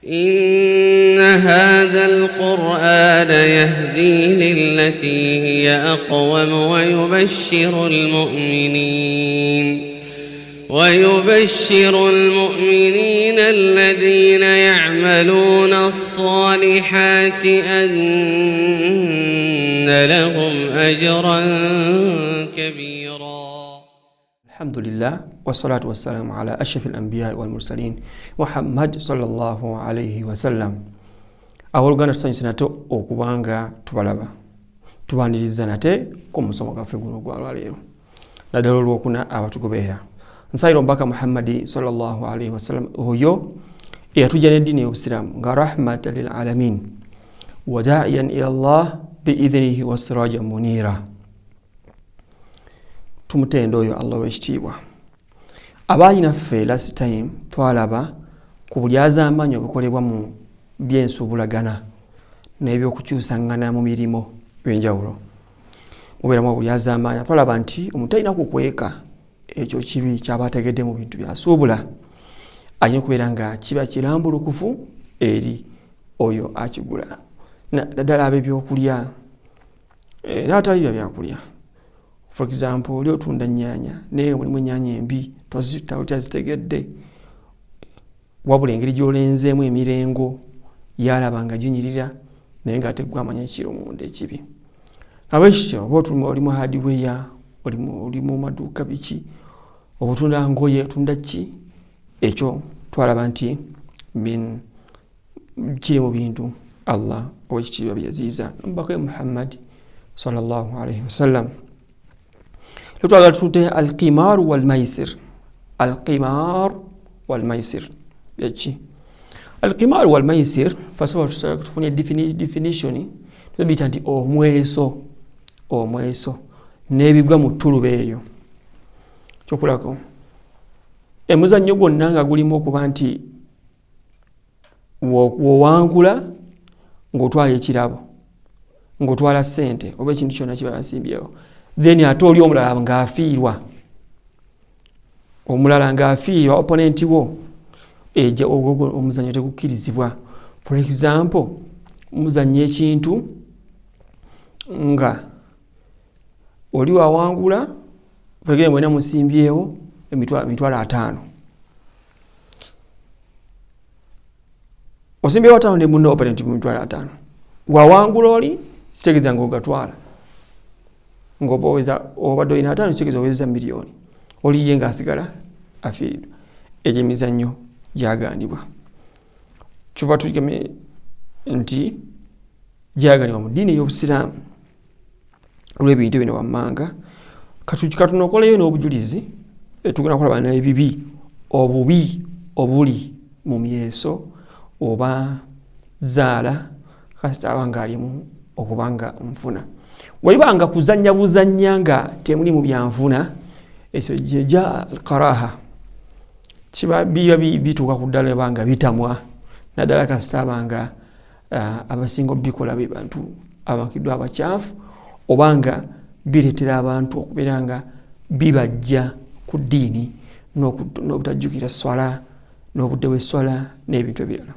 إن هذا القرآن يهدي للتي هي أقوم ويبشر المؤمنين الذين يعملون الصالحات أن لهم أجرا كبيرا. الحمد لله والصلاة والسلام على أشرف الأنبياء والمرسلين محمد صلى الله عليه وسلم. Awoluganda tusanyuse nate okubanga tubalaba tubaniriza nate ku musomo gwaffe guno gwa lwaleero naddala olwokuna abatugoberera nsayira omubaka Muhammadi sallallahu alaihi wasallam oyo eyatujja n'eddiini y'obusiraamu nga rahmatan lil alamin wa da'iyan ila Allah biidhnihi wa sirajan munira. Tumutenda oyo Allah w'ekitiibwa. Abaali naffe last time twalaba ku bulyazaamaanyi obukolebwa mu byensuubulagana n'ebyokukyusaŋŋana mu mirimu by'enjawulo. Mubeeramu obulyazaamaanyi twalaba nti omuntu alina kukweka ekyo kibi ky'aba ategedde mu bintu byasuubula alina okubeera nga kiba kirambulukufu eri oyo akigula. Naddala ab'ebyokulya n'abatali byakulya. For example, oli otunda nnyaanya naye mulimu ennyaanya embi tozitegedde wabula engeri gy'olenzeemu emirengo yalaba nga ginyirira naye ng'ate ggwe amanya ekiro munda ekibi. Ab'ekityo oba oli mu hardware, oli mu maduuka biki, oba otunda ngoye, otunda ki, ekyo twalaba nti kiri mu bintu Allah ow'ekitiibwa bye yaziyiza omubaka Muhammad sallallahu alaihi wasallam. Twagala tutute al-qimar wal-maisir. Al-qimar wal-maisir. Yaki? Al-qimar wal-maisir, fasoba tufunye definition, tubita nti omweso n'ebigwa mu ttuluba eryo. Kyokulako. Emuzannyo gwonna nga gulimu okuba nti wowangula ng'otwala ekirabo, ng'otwala ssente oba ekintu kyonna kiba basimbyewo. Then ate oli omulala ng'afiirwa, opponent wo eja ogwo omuzannyo tegukkirizibwa. For example, omuzannyo ekintu nga oli wawangula fegere mwena musimbyewo emitwalo 5, osimbyewo 5 ne munno opponent mu mitwalo 5, wawangula oli kitegeeza ng'ogatwala ng'oboweza obadde olina 5 kitegeeza oweza miliyoni, oli ye ng'asigala afiiridwa. Egyo emizannyo gyagaanibwa. Kyova tuligame nti gyagaanibwa mu ddiini y'obusiraamu olw'ebintu bino wammanga. Katunokoleyo n'obujulizi tugenda kulaba n'ebibi obubi obuli mu myeso oba zaala kasita abanga alimu okubanga nfuna. Waibanga kuzanya buzanya nga temuli mu byanfuna ekyo jeja al-karaha kiba bituuka ku ddala banga bitamwa naddala kasita abanga abasinga bikola be bantu abakiddwa abakyafu obanga bireetera abantu okubeera nga bibajja ku ddiini n'obutajjukira swala n'obudde bw'esswala n'ebintu ebirala.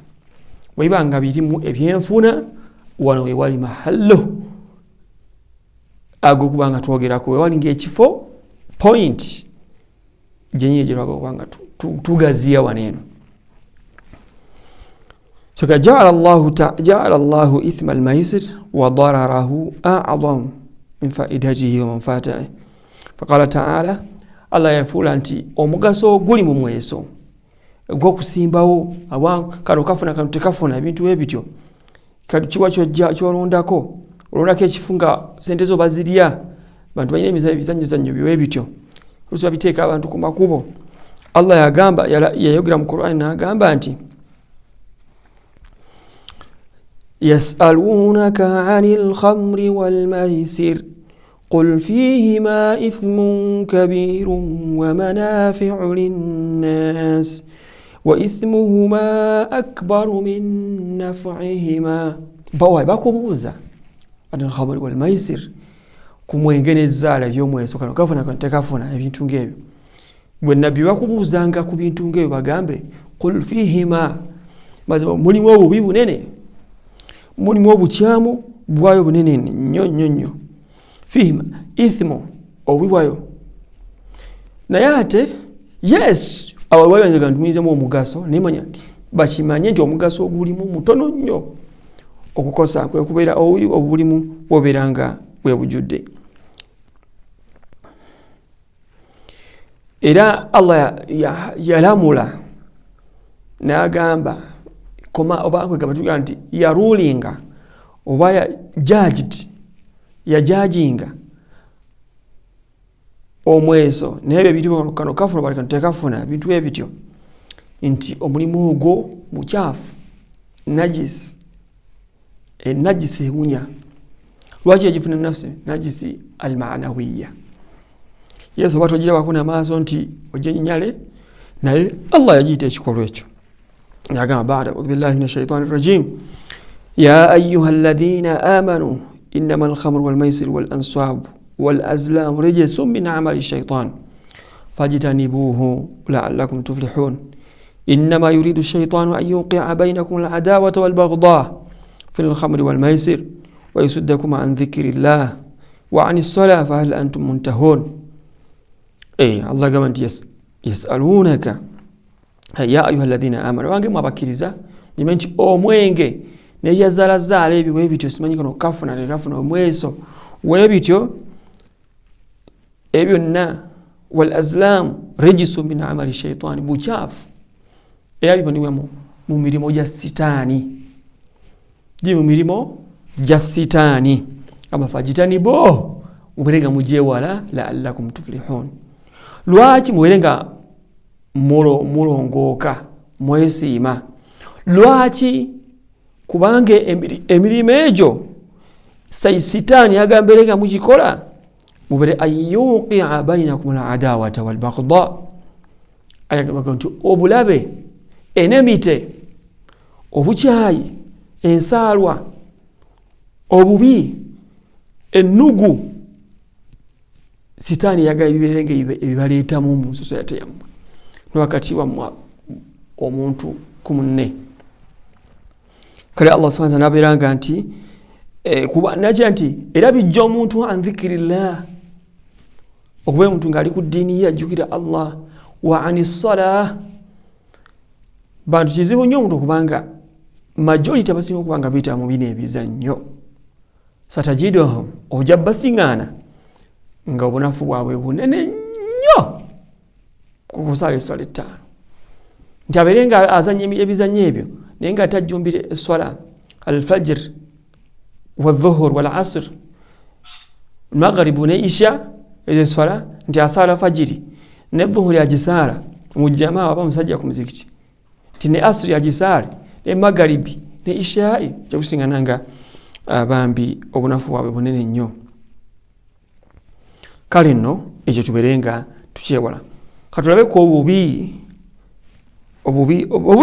Waibanga birimu ebyenfuna wano wewali mahallo agokubanga twogerako wewali ng'ekifo point gyenye gyeraga kubanga tugaziya waneeno. So ja'ala Allahu ithma al-maisir wa dararahu a'zam min fa'idatihi wa manfaatihi. Faqala ta'ala, Allah yafuula nti omugaso guli mu mweso gw'okusimbawo kano kafuna kano tekafuna ebintu ebityo kati kiwa kyolondako olondako ekifunga sente zo bazirya bantu balina ebizannyo biwe bityo olusi babiteeka abantu ku makubo. Allah yagamba yayogera mu Qur'an n'agamba nti yas'alunaka 'anil khamri wal maisir qul fihima ithmun kabirun wa manafi'u lin-nas wa ithmuhuma akbaru min naf'ihima. Bakubuuza anil khamri wal maisir ku mwenge n'ezzaala eby'omweso kano kafuna kano tekafuna ebintu ng'ebyo. Bwe nabbi bakubuuzanga ku bintu ng'ebyo bagambe qul fihima mazima mulimu obubi bunene, mulimu obukyamu bwayo bunene nnyo fihi ithmu obubi bwayo. Naye ate yes abalwayo nze gantumizemu omugaso nemanya bakimanye nti omugaso ogulimu mutono nnyo okukosa kwe kubeera obubi obulimu bwobeeranga bwe bujjudde. Era Allah yalamula n'agamba koma oba kwegamba tugaa nti yarulinga oba yajajinga omweso n'ebyo ebintu kano kafuna bali kano tekafuna ebintu ebityo nti omulimu ogwo mukyafu najisi najisi ewunya. Lwaki yagifuna nafsi najisi almaanawiya? Yesu oba togira wakuna maaso nti ojenyale naye Allah yagiyita ekikolwa ekyo n'agamba ba'da a'udhu billahi minash shaitani rrajim ya ayyuha alladhina amanu innama alkhamru walmaisiru walansabu walazlamu rijsun min amali shaitan fajtanibuhu la'allakum tuflihun innama yuridu shaitanu an yuqi'a bainakum al'adawata walbaghdha fi alkhamri walmaisir wa yasuddakum an dhikrillah wa 'anis salati fahal antum muntahun. Allah gamba nti yasalunaka ya ayuha alladhina amanu wange mwabakiriza nyime nti omwenge neyazalazaala ebyo webityo simanyi kano kafuna nekafuna omweso webityo ebyonna wal azlam rejisu min amali shaitani buchafu era biboniwa mu mirimo gya sitaani mu mirimo gya sitaani abafajitani bo muberenga mujewala la'allakum tuflihun. Lwaki muberenga mulongooka mwesiima? Lwaki? Kubanga emirimu egyo sitaani yagamberenga mugikola mubere ayyuqi'a bainakum al'adawata walbaghdha ayagamba nti obulabe enemite obukyayi ensaalwa obubi ennugu sitaani yaga ebiberenge ebibaleetamu mu society yammwe wakati wa omuntu ku munne. Kale Allah subhanahu wa ta'ala abeeranga nti kuba nakya nti era bijja omuntu an dhikrillah okuba omuntu ng'ali ku ddiini ye ajjukira Allah wa anis salah. Bantu kizibu nnyo omuntu okubanga majority abasinga okubanga biyita mu bino ebizannyo satajiduhum ojja basiŋŋaana nga obunafu bwabwe bunene nnyo ku kusaala esswala ettaano nti abeere nga azannya ebizannyo ebyo naye nga tajjumbire esswala alfajr wadhuhur wal asr maghribu ne isha ezo esswala nti asaala fajiri ne dhuhuri agisaala mu jamaa oba musajja ku muzikiti nti ne asri agisaale ne magharibi ne ishai kyakusiŋŋaana nga abambi obunafu bwabwe bunene nnyo. Kale nno ekyo tubeerenga tukyewala. Katulabe ku obubi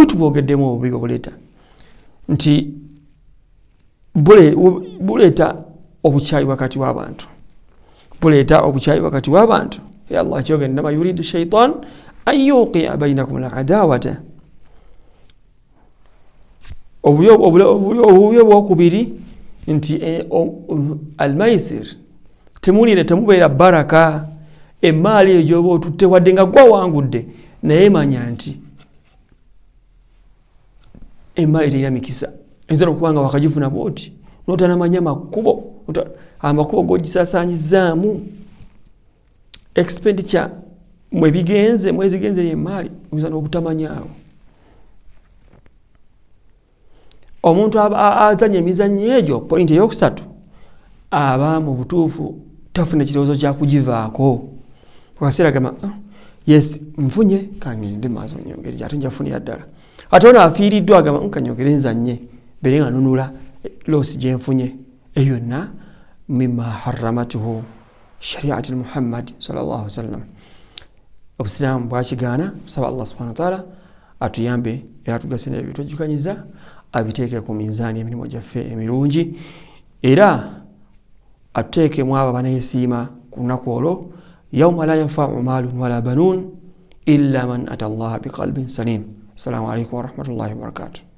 tubwogeddemu obubi obuleeta nti buleeta obukyayi wakati w'abantu, buleeta obukyayi wakati w'abantu. Allah akyoga innama yuridu shaitan an yuqi'a bainakum al'adawata. Obubi obwokubiri nti almaisir temubeera baraka emaali egyoba otutte wadde nga gwa wangudde naye manya nti emaali terina mikisa eyinza okuba nga wakagifuna bwoti notanamanya amakubo gogisaasaanyizaamu expenditure mwezigenze emaali oyinza n'obutamanyaawo. Omuntu azanya emizannyo egyo point eyokusatu aba mu butuufu tafuna kirowoozo kyakugivaako kaseera gamba yes nfunye kangende maaso nyongere ate njafunira ddala ate ono afiiriddwa agamba kanyongere nzanye bere nga nunula loosi gye nfunye. Eyo yonna mimma harramatuhu shariati Muhammad sallallahu alaihi wasallam obusiraamu bwakigaana. Tusaba Allah subhanahu wa ta'ala atuyambe era atugase n'ebyo twejjukanyiza abiteeke ku minzaani emirimu gyaffe emirungi era atuteekemu abo abaneesiima ku lunaku olwo yawma la yanfa'u maalun wala banuun illa man ata Allaha biqalbin salim. Assalamu alaikum warahmatullahi wabarakatuh.